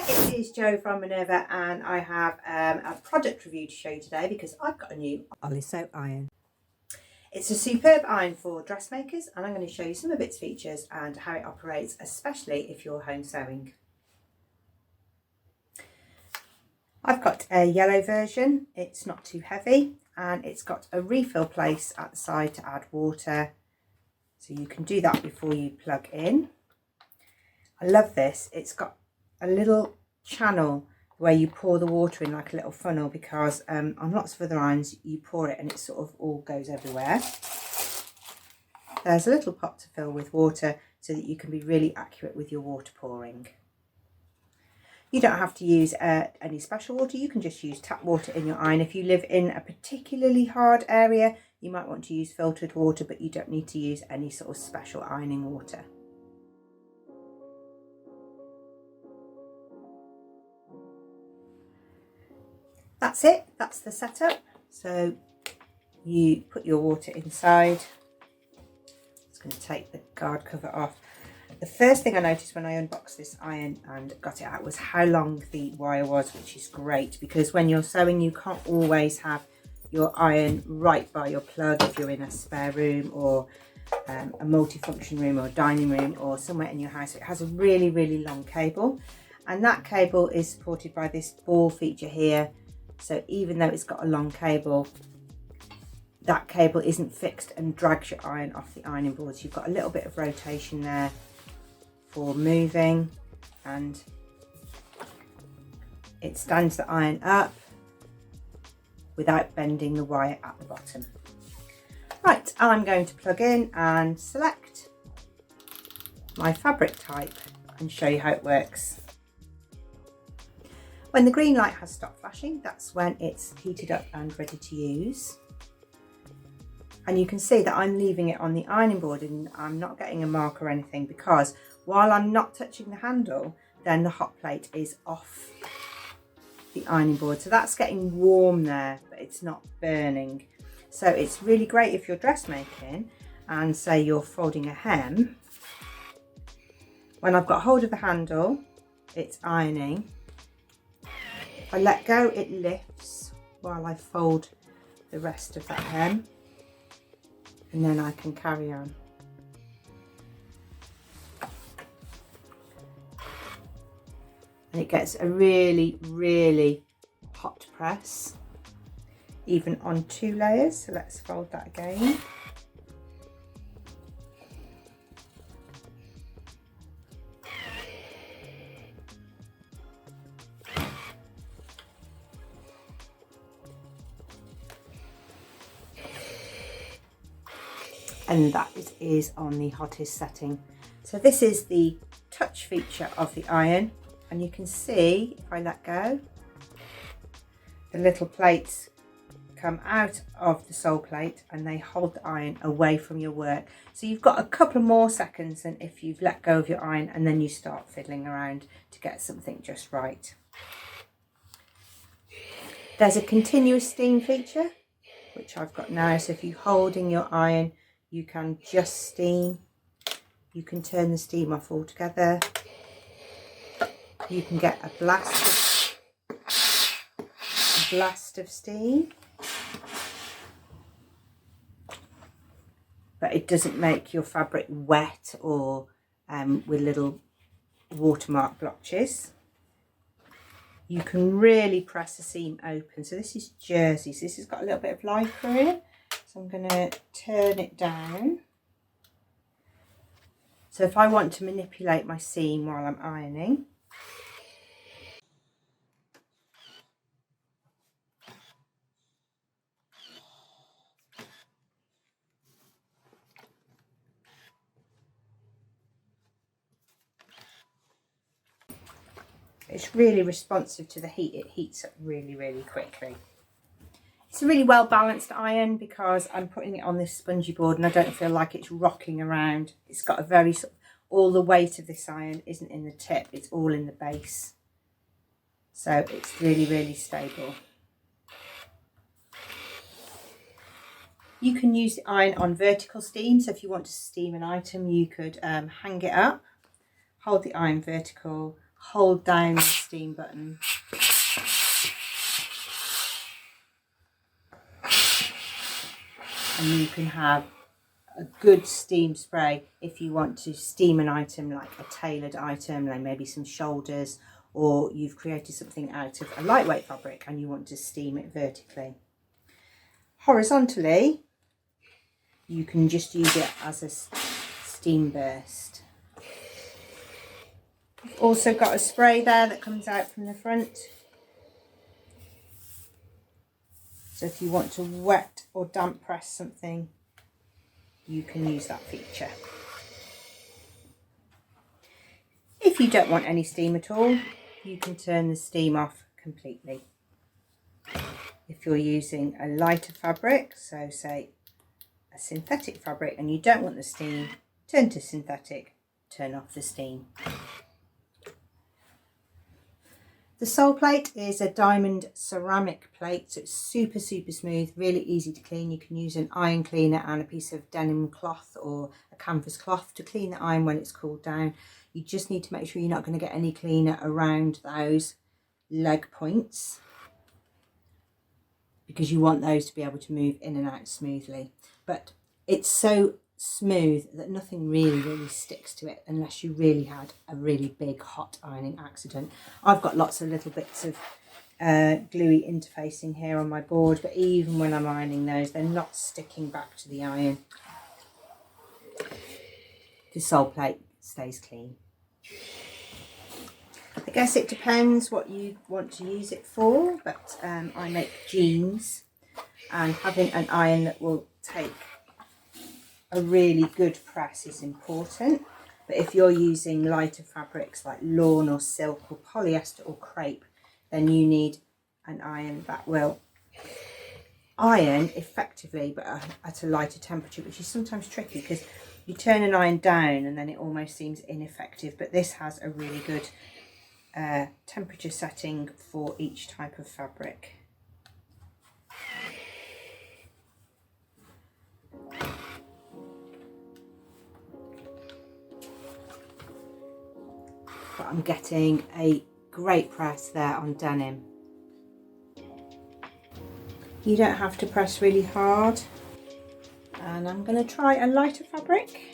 it is Jo from Minerva, and I have a product review to show you today because I've got a new Oliso Iron. It's a superb iron for dressmakers, and I'm going to show you some of its features and how it operates, especially if you're home sewing. I've got a yellow version. It's not too heavy, and it's got a refill place at the side to add water, so you can do that before you plug in. I love this. It's got a little channel where you pour the water in like a little funnel, because on lots of other irons you pour it and it sort of all goes everywhere. There's a little pot to fill with water so that you can be really accurate with your water pouring. You don't have to use any special water. You can just use tap water in your iron. If you live in a particularly hard area, you might want to use filtered water, but you don't need to use any sort of special ironing water. That's it, that's the setup. So you put your water inside. It's going to take the guard cover off. The first thing I noticed when I unboxed this iron and got it out was how long the wire was, which is great, because when you're sewing you can't always have your iron right by your plug if you're in a spare room or a multifunction room or dining room or somewhere in your house. It has a really, really long cable, and that cable is supported by this ball feature here. So even though it's got a long cable, that cable isn't fixed and drags your iron off the ironing board. So you've got a little bit of rotation there for moving, and it stands the iron up without bending the wire at the bottom. Right, I'm going to plug in and select my fabric type and show you how it works. When the green light has stopped flashing, that's when it's heated up and ready to use. And you can see that I'm leaving it on the ironing board and I'm not getting a mark or anything, because while I'm not touching the handle, then the hot plate is off the ironing board. So that's getting warm there, but it's not burning. So it's really great if you're dressmaking and say you're folding a hem. When I've got hold of the handle, it's ironing. If I let go, it lifts while I fold the rest of that hem, and then I can carry on. And it gets a really, really hot press, even on 2 layers. So let's fold that again. And that is on the hottest setting. So this is the touch feature of the iron, and you can see if I let go, the little plates come out of the sole plate and they hold the iron away from your work. So you've got a couple more seconds than if you've let go of your iron and then you start fiddling around to get something just right. There's a continuous steam feature, which I've got now. So if you're holding your iron, you can just steam. You can turn the steam off altogether. You can get a blast of steam, but it doesn't make your fabric wet or with little watermark blotches. You can really press the seam open. So this is jersey, so this has got a little bit of lycra in it. So I'm going to turn it down. So if I want to manipulate my seam while I'm ironing, it's really responsive to the heat. It heats up really, really quickly. It's a really well balanced iron because I'm putting it on this spongy board and I don't feel like it's rocking around. It's got a very sort of, all the weight of this iron isn't in the tip, it's all in the base. So it's really, really stable. You can use the iron on vertical steam. So if you want to steam an item, you could hang it up, hold the iron vertical, hold down the steam button. And you can have a good steam spray if you want to steam an item, like a tailored item, like maybe some shoulders, or you've created something out of a lightweight fabric and you want to steam it vertically. Horizontally, you can just use it as a steam burst. You've also got a spray there that comes out from the front. So if you want to wet or damp press something, you can use that feature. If you don't want any steam at all, you can turn the steam off completely. If you're using a lighter fabric, so say a synthetic fabric, and you don't want the steam, turn to synthetic, turn off the steam. The sole plate is a diamond ceramic plate, so it's super smooth, really easy to clean. You can use an iron cleaner and a piece of denim cloth or a canvas cloth to clean the iron when it's cooled down. You just need to make sure you're not going to get any cleaner around those leg points, because you want those to be able to move in and out smoothly. But it's so smooth that nothing really sticks to it unless you really had a really big hot ironing accident. I've got lots of little bits of gluey interfacing here on my board, but even when I'm ironing those, they're not sticking back to the iron. The sole plate stays clean. I guess it depends what you want to use it for, but I make jeans, and having an iron that will take a really good press is important. But if you're using lighter fabrics like lawn or silk or polyester or crepe, then you need an iron that will iron effectively but at a lighter temperature, which is sometimes tricky because you turn an iron down and then it almost seems ineffective. But this has a really good temperature setting for each type of fabric. But I'm getting a great press there on denim. You don't have to press really hard. And I'm going to try a lighter fabric.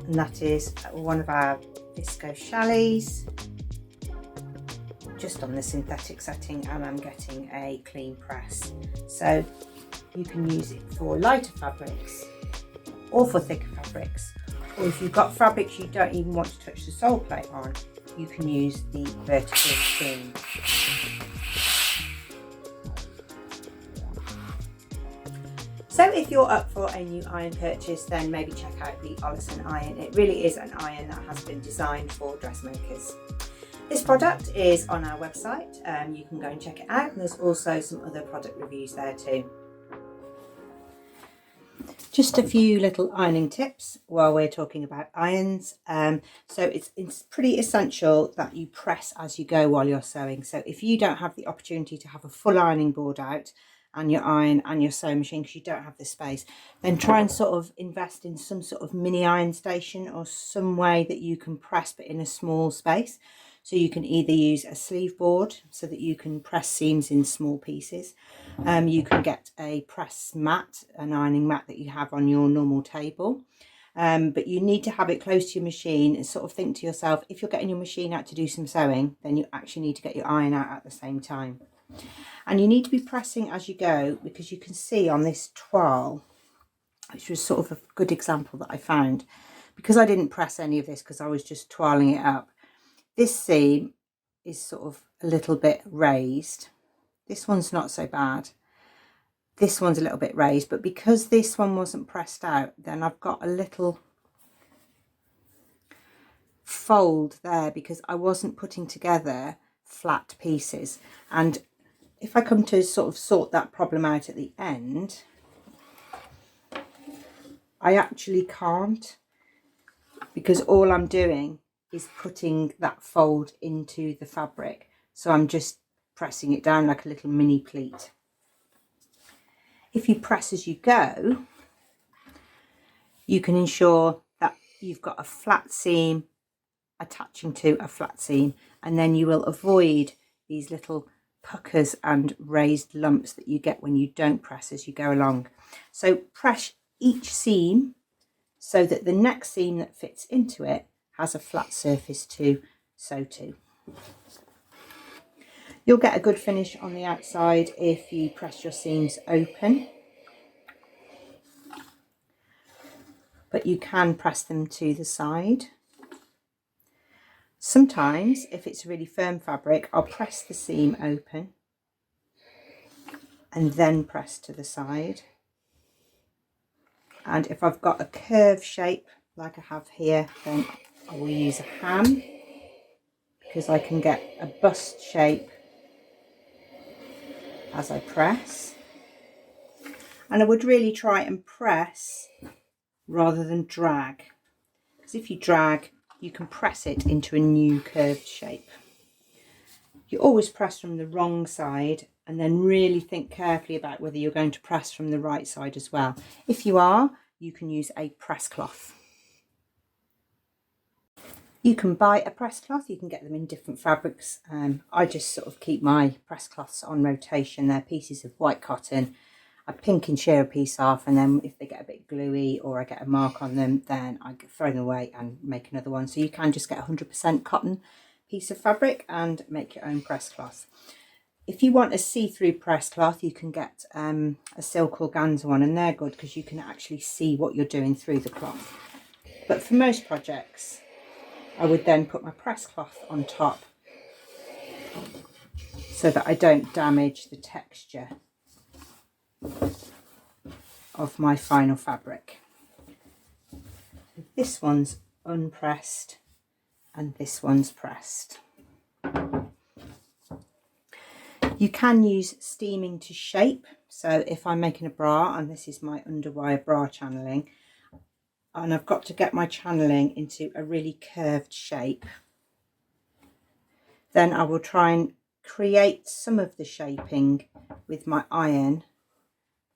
And that is one of our viscose chalets, just on the synthetic setting, and I'm getting a clean press. So you can use it for lighter fabrics or for thicker fabrics, or if you've got fabrics you don't even want to touch the sole plate on, you can use the vertical steam. So if you're up for a new iron purchase, then maybe check out the Allison Iron. It really is an iron that has been designed for dressmakers. This product is on our website, you can go and check it out, and there's also some other product reviews there too. Just a few little ironing tips while we're talking about irons. So it's pretty essential that you press as you go while you're sewing. So if you don't have the opportunity to have a full ironing board out and your iron and your sewing machine because you don't have the space, then try and sort of invest in some sort of mini iron station or some way that you can press but in a small space. So you can either use a sleeve board so that you can press seams in small pieces. You can get a press mat, an ironing mat that you have on your normal table. But you need to have it close to your machine and sort of think to yourself, if you're getting your machine out to do some sewing, then you actually need to get your iron out at the same time. And you need to be pressing as you go, because you can see on this toile, which was sort of a good example that I found, because I didn't press any of this because I was just toiling it up. This seam is sort of a little bit raised. This one's not so bad. This one's a little bit raised, but because this one wasn't pressed out, then I've got a little fold there because I wasn't putting together flat pieces. And if I come to sort of sort that problem out at the end, I actually can't, because all I'm doing is putting that fold into the fabric. So I'm just pressing it down like a little mini pleat. If you press as you go, you can ensure that you've got a flat seam attaching to a flat seam, and then you will avoid these little puckers and raised lumps that you get when you don't press as you go along. So press each seam so that the next seam that fits into it has a flat surface to sew to. You'll get a good finish on the outside if you press your seams open, but you can press them to the side. Sometimes, if it's a really firm fabric, I'll press the seam open and then press to the side. And if I've got a curve shape like I have here, then I will use a ham, because I can get a bust shape as I press. And I would really try and press rather than drag, because if you drag, you can press it into a new curved shape. You always press from the wrong side, and then really think carefully about whether you're going to press from the right side as well. If you are, you can use a press cloth. You can buy a press cloth, you can get them in different fabrics. I just sort of keep my press cloths on rotation. They're pieces of white cotton. I pinch and shear a piece off, and then if they get a bit gluey or I get a mark on them, then I throw them away and make another one. So you can just get a 100% cotton piece of fabric and make your own press cloth. If you want a see-through press cloth, you can get a silk organza one, and they're good because you can actually see what you're doing through the cloth. But for most projects, I would then put my press cloth on top so that I don't damage the texture of my final fabric. This one's unpressed and this one's pressed. You can use steaming to shape. So if I'm making a bra, and this is my underwire bra channeling, and I've got to get my channeling into a really curved shape, then I will try and create some of the shaping with my iron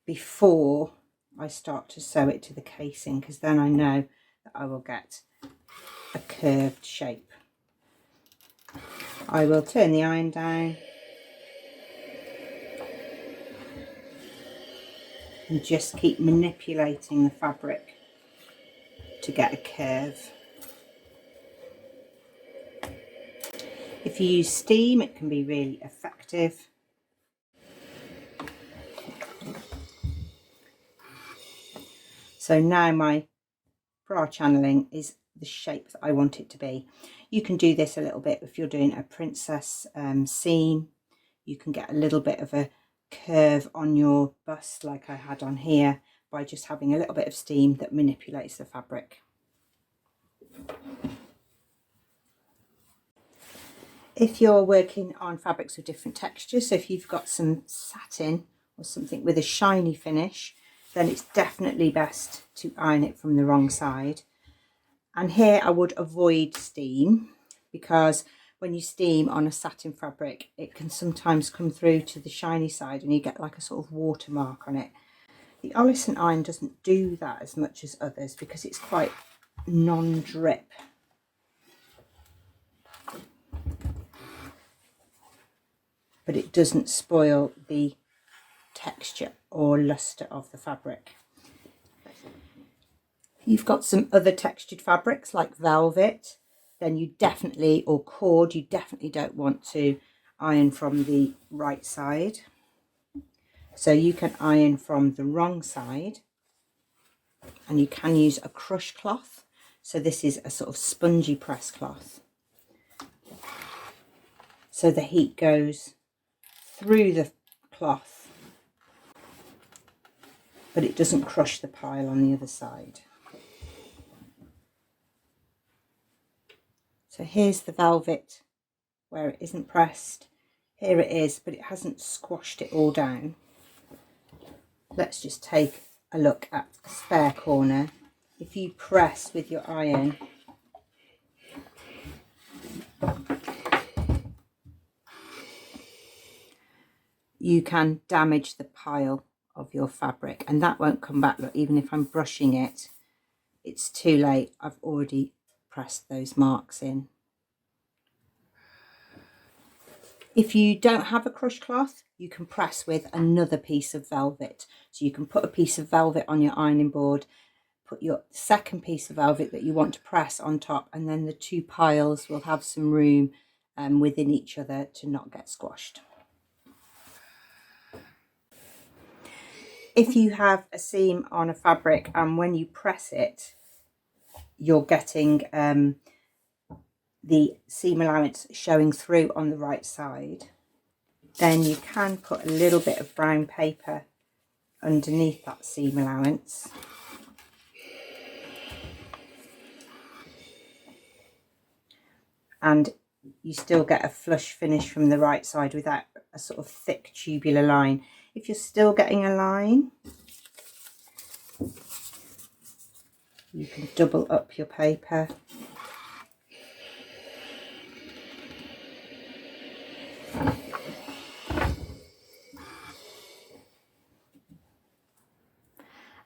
before I start to sew it to the casing, because then I know that I will get a curved shape. I will turn the iron down and just keep manipulating the fabric to get a curve. If you use steam, it can be really effective. So now my bra channeling is the shape that I want it to be. You can do this a little bit if you're doing a princess seam. You can get a little bit of a curve on your bust like I had on here by just having a little bit of steam that manipulates the fabric. If you're working on fabrics with different textures, so if you've got some satin or something with a shiny finish, then it's definitely best to iron it from the wrong side. And here I would avoid steam, because when you steam on a satin fabric, it can sometimes come through to the shiny side and you get like a sort of watermark on it. The Allison Iron doesn't do that as much as others because it's quite non-drip. But it doesn't spoil the texture or luster of the fabric. If you've got some other textured fabrics like velvet, then you definitely, or cord, you definitely don't want to iron from the right side. So you can iron from the wrong side, and you can use a crush cloth. So this is a sort of spongy press cloth. So the heat goes through the cloth, but it doesn't crush the pile on the other side. So here's the velvet where it isn't pressed. Here it is, but it hasn't squashed it all down. Let's just take a look at a spare corner, if you press with your iron, you can damage the pile of your fabric, and that won't come back. Look, even if I'm brushing it, it's too late. I've already pressed those marks in. If you don't have a crush cloth, you can press with another piece of velvet. So you can put a piece of velvet on your ironing board, put your second piece of velvet that you want to press on top, and then the two piles will have some room within each other to not get squashed. If you have a seam on a fabric and when you press it, you're getting the seam allowance showing through on the right side, then you can put a little bit of brown paper underneath that seam allowance. And you still get a flush finish from the right side without a sort of thick tubular line. If you're still getting a line, you can double up your paper.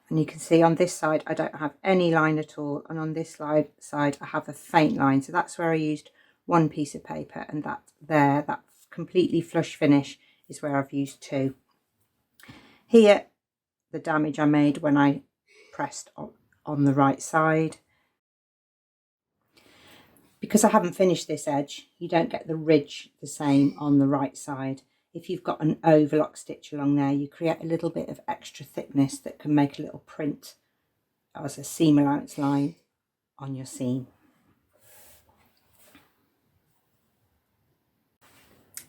And you can see on this side I don't have any line at all, and on this side I have a faint line. So that's where I used one piece of paper, and that completely flush finish is where I've used two. Here, the damage I made when I pressed on the right side. Because I haven't finished this edge, you don't get the ridge the same on the right side. If you've got an overlock stitch along there, you create a little bit of extra thickness that can make a little print as a seam allowance line on your seam.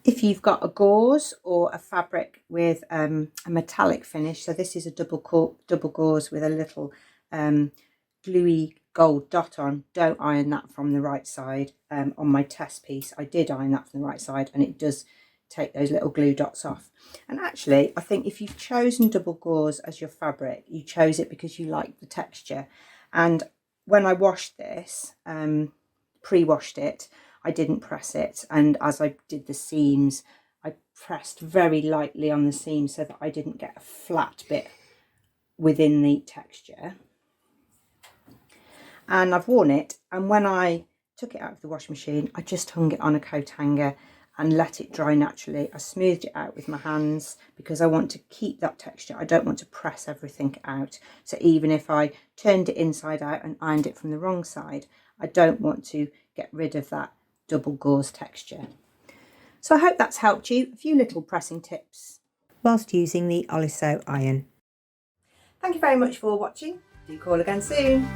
If you've got a gauze or a fabric with a metallic finish, so this is a double gauze with a little gluey gold dot on, don't iron that from the right side. On my test piece I did iron that from the right side, and it does take those little glue dots off. And actually I think if you've chosen double gauze as your fabric, you chose it because you like the texture. And when I washed this, pre-washed it, I didn't press it, and as I did the seams I pressed very lightly on the seam so that I didn't get a flat bit within the texture. And I've worn it, and when I took it out of the washing machine I just hung it on a coat hanger and let it dry naturally. I smoothed it out with my hands because I want to keep that texture. I don't want to press everything out. So even if I turned it inside out and ironed it from the wrong side, I don't want to get rid of that double gauze texture. So I hope that's helped you. A few little pressing tips whilst using the Oliso iron. Thank you very much for watching. Do call again soon.